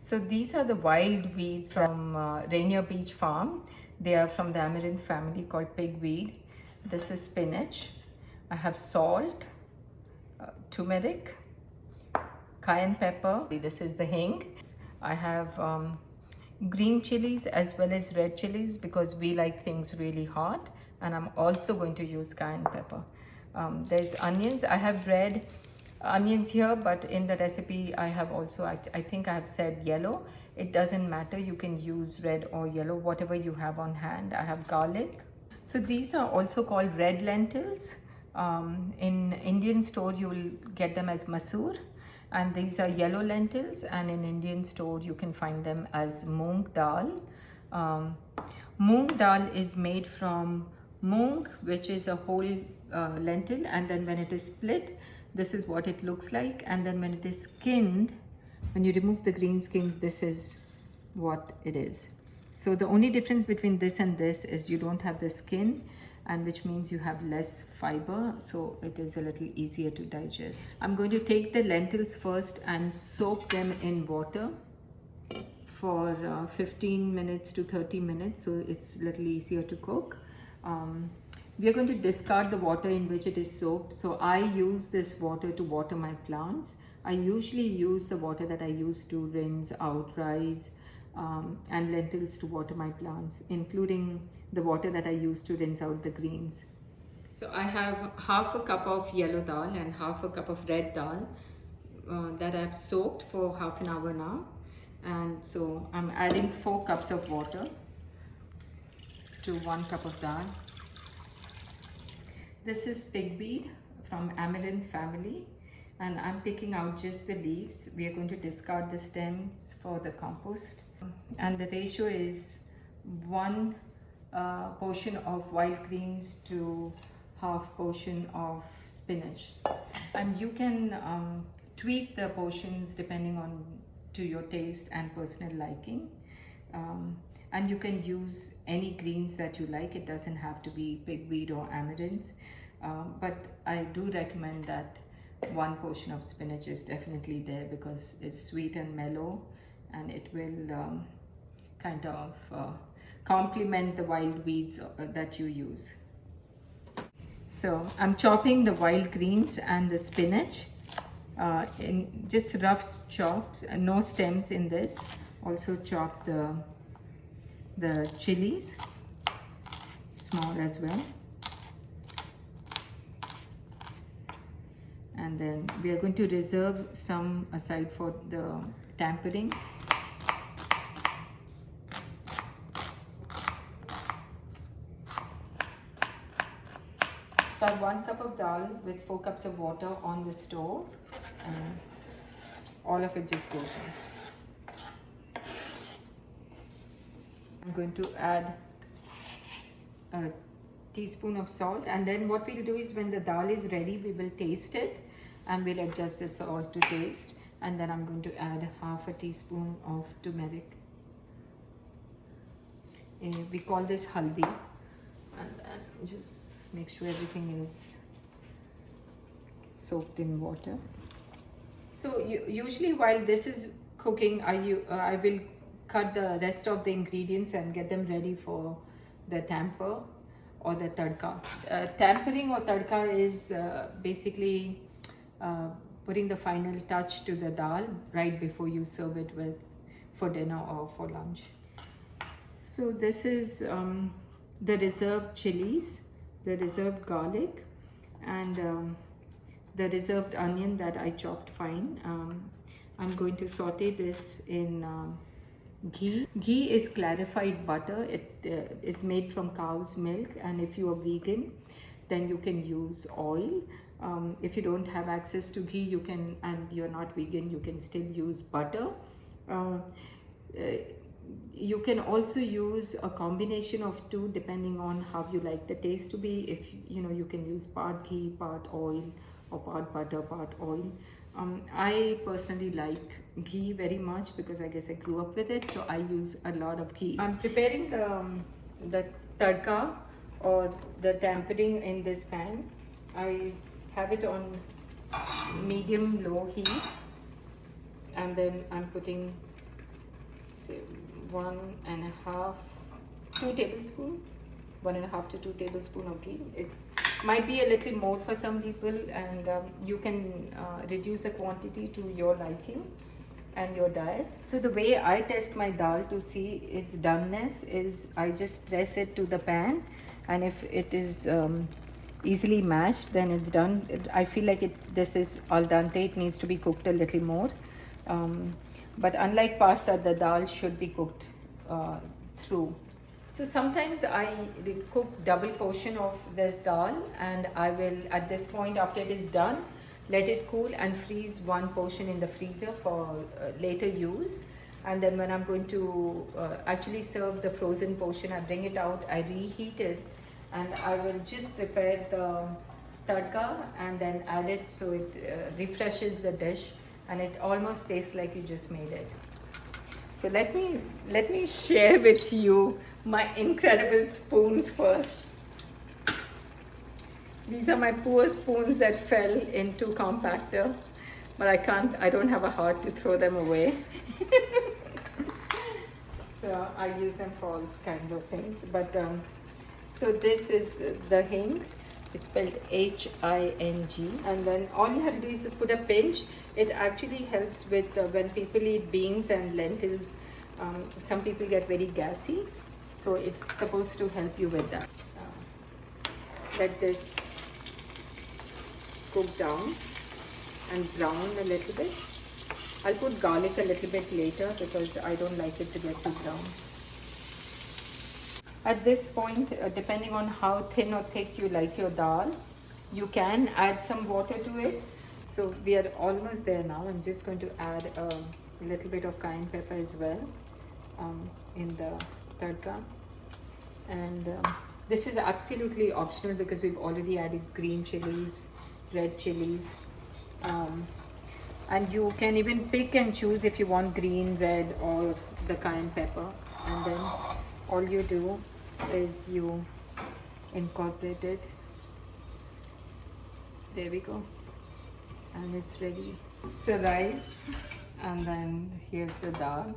So these are the wild weeds from Rainier Beach Farm. They are from the amaranth family called pigweed. This is spinach. I have salt, turmeric, cayenne pepper. This is the hing. I have green chilies as well as red chilies because we like things really hot, and I'm also going to use cayenne pepper. There's onions. I have red onions here, but in the recipe I have also, I think I have said yellow. It doesn't matter, you can use red or yellow, whatever you have on hand. I have garlic. So these are also called red lentils. In Indian store you will get them as masoor, and these are yellow lentils, and in Indian store you can find them as moong dal. Moong dal is made from moong, which is a whole lentil, and then when it is split, this is what it looks like, and then when it is skinned, when you remove the green skins, this is what it is. So the only difference between this and this is you don't have the skin, and which means you have less fiber, so it is a little easier to digest. I'm going to take the lentils first and soak them in water for 15 minutes to 30 minutes, so it's a little easier to cook. We are going to discard the water in which it is soaked. So I use this water to water my plants. I usually use the water that I use to rinse out rice and lentils to water my plants, including the water that I use to rinse out the greens. So I have half a cup of yellow dal and half a cup of red dal that I've soaked for half an hour now. And so I'm adding 4 cups of water to 1 cup of dal. This is pigweed from amaranth family, and I'm picking out just the leaves. We are going to discard the stems for the compost, and the ratio is 1 portion of wild greens to half portion of spinach, and you can tweak the portions depending on to your taste and personal liking. And you can use any greens that you like. It doesn't have to be pigweed or amaranth, but I do recommend that 1 portion of spinach is definitely there because it's sweet and mellow, and it will kind of complement the wild weeds that you use. So I'm chopping the wild greens and the spinach in just rough chops, no stems in this. Also chop the chilies small as well, and then we are going to reserve some aside for the tempering. So I have 1 cup of dal with 4 cups of water on the stove, and all of it just goes in. I'm going to add a teaspoon of salt, and then what we'll do is when the dal is ready, we will taste it and we'll adjust the salt to taste. And then I'm going to add half a teaspoon of turmeric. We call this haldi, and then just make sure everything is soaked in water. So usually while this is cooking, I will cut the rest of the ingredients and get them ready for the tamper or the tadka. Tampering or tadka is basically putting the final touch to the dal right before you serve it for dinner or for lunch. So this is the reserved chilies, the reserved garlic, and the reserved onion that I chopped fine. I'm going to saute this in ghee. Ghee is clarified butter. It is made from cow's milk, and if you are vegan, then you can use oil. If you don't have access to ghee, you can, and you're not vegan, you can still use butter. You can also use a combination of 2 depending on how you like the taste to be. If you can use part ghee, part oil, or part butter, part oil. I personally like ghee very much because I guess I grew up with it, so I use a lot of ghee. I'm preparing the tadka or the tempering in this pan. I have it on medium low heat, and then I'm putting say 1.5, 2 tablespoons, 1.5 to 2 tablespoons of ghee. It's might be a little more for some people, and you can reduce the quantity to your liking and your diet. So the way I test my dal to see its doneness is I just press it to the pan, and if it is easily mashed, then it's done. I feel like this is al dente. It needs to be cooked a little more. But unlike pasta, the dal should be cooked through. So sometimes I cook double portion of this dal, and I will, at this point after it is done, let it cool and freeze one portion in the freezer for later use. And then when I'm going to actually serve the frozen portion, I bring it out, I reheat it, and I will just prepare the tadka and then add it, so it refreshes the dish and it almost tastes like you just made it. So let me share with you my incredible spoons first. These are my poor spoons that fell into compactor, but I don't have a heart to throw them away. So I use them for all kinds of things. But so this is the Hings. It's spelled H-I-N-G, and then all you have to do is put a pinch. It actually helps with when people eat beans and lentils. Some people get very gassy, so it's supposed to help you with that. Let this cook down and brown a little bit. I'll put garlic a little bit later because I don't like it to get too brown. At this point, depending on how thin or thick you like your dal, you can add some water to it. So we are almost there now. I'm just going to add a little bit of cayenne pepper as well in the tadka. And this is absolutely optional because we've already added green chilies, red chilies. And you can even pick and choose if you want green, red, or the cayenne pepper. And then all you do is you incorporate it. There we go, and it's ready. So rice, and then here's the dal.